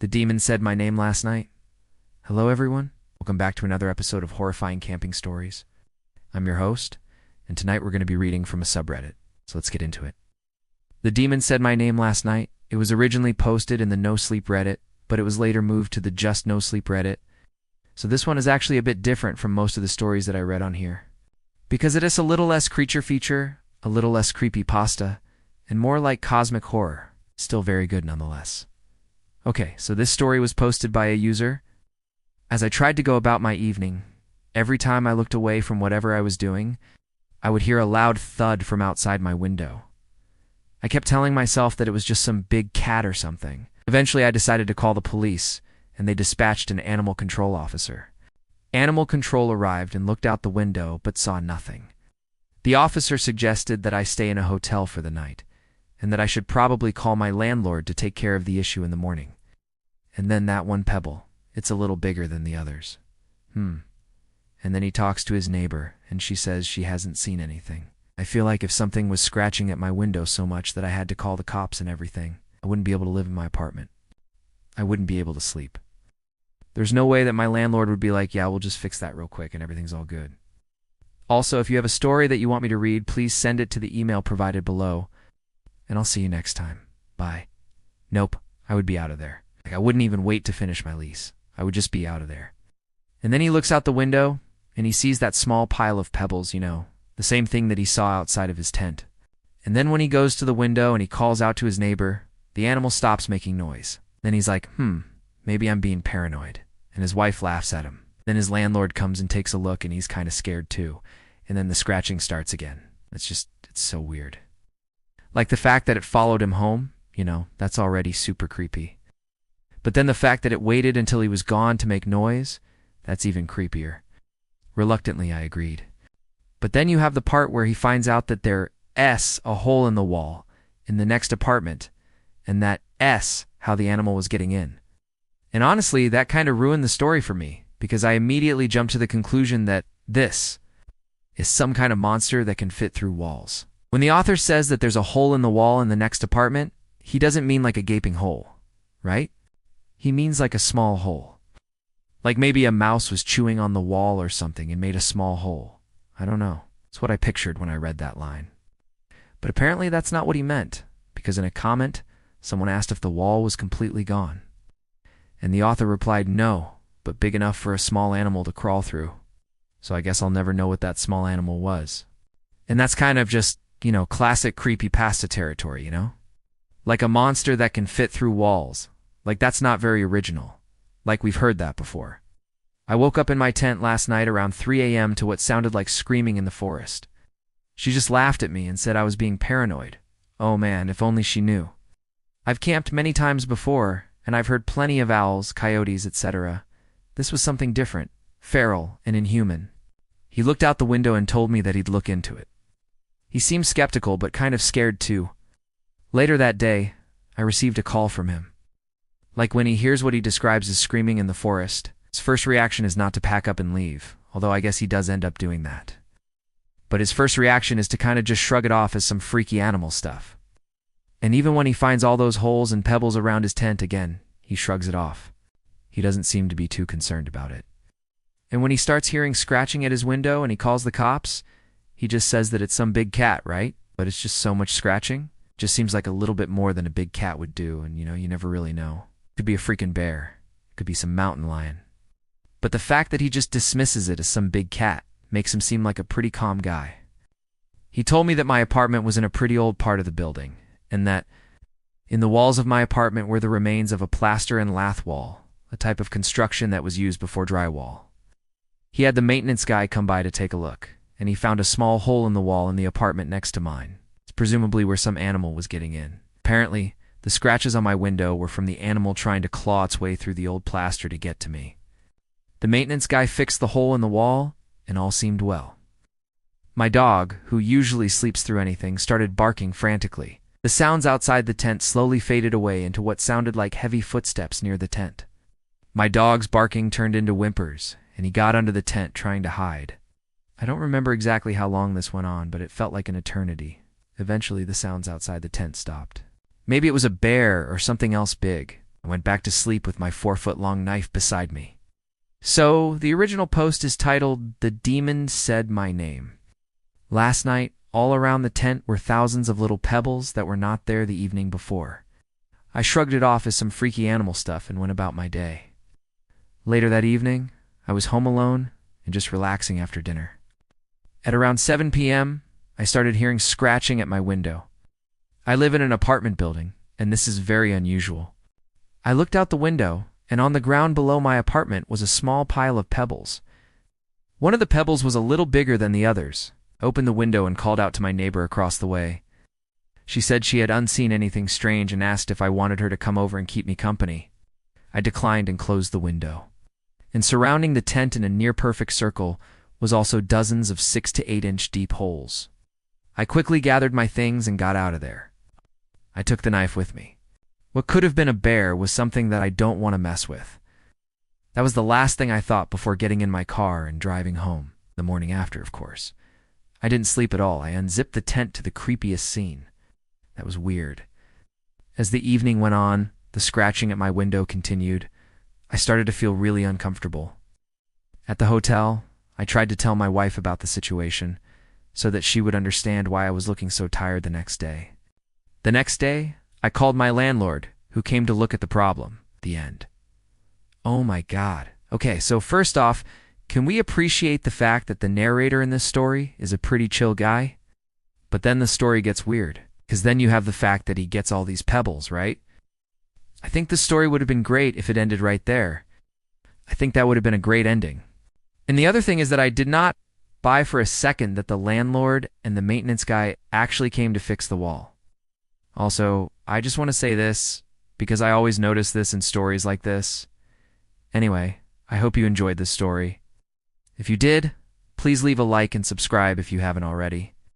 The demon said my name last night. Hello, everyone. Welcome back to another episode of Horrifying Camping Stories. I'm your host, and tonight we're going to be reading from a subreddit, so let's get into it. The demon said my name last night. It was originally posted in the No Sleep Reddit, but it was later moved to the Just No Sleep Reddit. So this one is actually a bit different from most of the stories that I read on here, because it is a little less creature feature, a little less creepypasta, and more like cosmic horror. Still very good nonetheless. Okay, so this story was posted by a user. As I tried to go about my evening, every time I looked away from whatever I was doing, I would hear a loud thud from outside my window. I kept telling myself that it was just some big cat or something. Eventually, I decided to call the police, and they dispatched an animal control officer. Animal control arrived and looked out the window, but saw nothing. The officer suggested that I stay in a hotel for the night, and that I should probably call my landlord to take care of the issue in the morning. And then that one pebble, it's a little bigger than the others. And then he talks to his neighbor, and she says she hasn't seen anything. I feel like if something was scratching at my window so much that I had to call the cops and everything, I wouldn't be able to live in my apartment. I wouldn't be able to sleep. There's no way that my landlord would be like, yeah, we'll just fix that real quick and everything's all good. Also, if you have a story that you want me to read, please send it to the email provided below, and I'll see you next time. Bye. Nope, I would be out of there. I wouldn't even wait to finish my lease. I would just be out of there. And then he looks out the window, and he sees that small pile of pebbles, the same thing that he saw outside of his tent. And then when he goes to the window and he calls out to his neighbor, the animal stops making noise. Then he's like, maybe I'm being paranoid. And his wife laughs at him. Then his landlord comes and takes a look, and he's kind of scared too. And then the scratching starts again. It's so weird. Like the fact that it followed him home, that's already super creepy. But then the fact that it waited until he was gone to make noise, that's even creepier. Reluctantly, I agreed. But then you have the part where he finds out that there's a hole in the wall in the next apartment, and that how the animal was getting in. And honestly, that kind of ruined the story for me, because I immediately jumped to the conclusion that this is some kind of monster that can fit through walls. When the author says that there's a hole in the wall in the next apartment, he doesn't mean like a gaping hole, right? He means like a small hole. Like maybe a mouse was chewing on the wall or something and made a small hole. I don't know. It's what I pictured when I read that line. But apparently that's not what he meant, because in a comment, someone asked if the wall was completely gone. And the author replied, no, but big enough for a small animal to crawl through. So I guess I'll never know what that small animal was. And that's kind of just, classic creepypasta territory, Like a monster that can fit through walls. Like that's not very original. Like we've heard that before. I woke up in my tent last night around 3 a.m. to what sounded like screaming in the forest. She just laughed at me and said I was being paranoid. Oh man, if only she knew. I've camped many times before, and I've heard plenty of owls, coyotes, etc. This was something different, feral and inhuman. He looked out the window and told me that he'd look into it. He seemed skeptical but kind of scared too. Later that day, I received a call from him. Like when he hears what he describes as screaming in the forest, his first reaction is not to pack up and leave, although I guess he does end up doing that. But his first reaction is to kind of just shrug it off as some freaky animal stuff. And even when he finds all those holes and pebbles around his tent again, he shrugs it off. He doesn't seem to be too concerned about it. And when he starts hearing scratching at his window and he calls the cops, he just says that it's some big cat, right? But it's just so much scratching. Just seems like a little bit more than a big cat would do, and you never really know. Could be a freaking bear. Could be some mountain lion. But the fact that he just dismisses it as some big cat makes him seem like a pretty calm guy. He told me that my apartment was in a pretty old part of the building, and that in the walls of my apartment were the remains of a plaster and lath wall, a type of construction that was used before drywall. He had the maintenance guy come by to take a look, and he found a small hole in the wall in the apartment next to mine. It's presumably where some animal was getting in. Apparently, the scratches on my window were from the animal trying to claw its way through the old plaster to get to me. The maintenance guy fixed the hole in the wall, and all seemed well. My dog, who usually sleeps through anything, started barking frantically. The sounds outside the tent slowly faded away into what sounded like heavy footsteps near the tent. My dog's barking turned into whimpers, and he got under the tent trying to hide. I don't remember exactly how long this went on, but it felt like an eternity. Eventually, the sounds outside the tent stopped. Maybe it was a bear or something else big, I went back to sleep with my 4-foot-long knife beside me. So, the original post is titled, "The Demon Said My Name." Last night, all around the tent were thousands of little pebbles that were not there the evening before. I shrugged it off as some freaky animal stuff and went about my day. Later that evening, I was home alone and just relaxing after dinner. At around 7 p.m., I started hearing scratching at my window. I live in an apartment building, and this is very unusual. I looked out the window, and on the ground below my apartment was a small pile of pebbles. One of the pebbles was a little bigger than the others. I opened the window and called out to my neighbor across the way. She said she had unseen anything strange and asked if I wanted her to come over and keep me company. I declined and closed the window. And surrounding the tent in a near-perfect circle was also dozens of 6 to 8 inch deep holes. I quickly gathered my things and got out of there. I took the knife with me. What could have been a bear was something that I don't want to mess with. That was the last thing I thought before getting in my car and driving home, the morning after, of course. I didn't sleep at all. I unzipped the tent to the creepiest scene. That was weird. As the evening went on, the scratching at my window continued. I started to feel really uncomfortable. At the hotel, I tried to tell my wife about the situation so that she would understand why I was looking so tired the next day. The next day, I called my landlord, who came to look at the problem. The end. Oh my God. Okay, so first off, can we appreciate the fact that the narrator in this story is a pretty chill guy? But then the story gets weird, because then you have the fact that he gets all these pebbles, right? I think the story would have been great if it ended right there. I think that would have been a great ending. And the other thing is that I did not buy for a second that the landlord and the maintenance guy actually came to fix the wall. Also, I just want to say this, because I always notice this in stories like this. Anyway, I hope you enjoyed this story. If you did, please leave a like and subscribe if you haven't already.